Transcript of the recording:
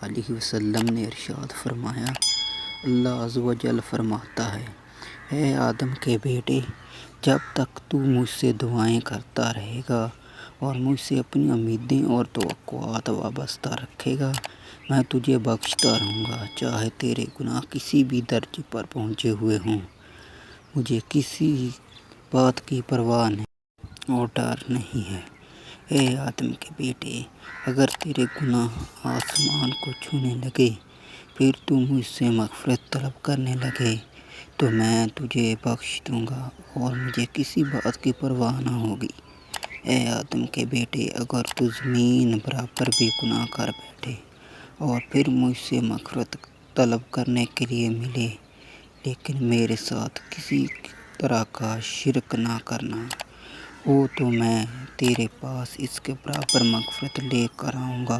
علیہ وسلم نے ارشاد فرمایا، اللہ عز و جل فرماتا ہے، اے آدم کے بیٹے، جب تک تو مجھ سے دعائیں کرتا رہے گا اور مجھ سے اپنی امیدیں اور توقعات وابستہ رکھے گا، میں تجھے بخشتا رہوں گا، چاہے تیرے گناہ کسی بھی درجے پر پہنچے ہوئے ہوں۔ مجھے کسی بات کی پرواہ نہیں اور ڈر نہیں ہے۔ اے آدم کے بیٹے، اگر تیرے گناہ آسمان کو چھونے لگے، پھر تو مجھ سے مغفرت طلب کرنے لگے تو میں تجھے بخش دوں گا اور مجھے کسی بات کی پرواہ نہ ہوگی۔ اے آدم کے بیٹے، اگر تو زمین برابر بھی گناہ کر بیٹھے اور پھر مجھ سے مغفرت طلب کرنے کے لیے ملے، لیکن میرے ساتھ کسی طرح کا شرک نہ کرنا ہو، تو میں تیرے پاس اس کے برابر مغفرت لے کر آؤں گا۔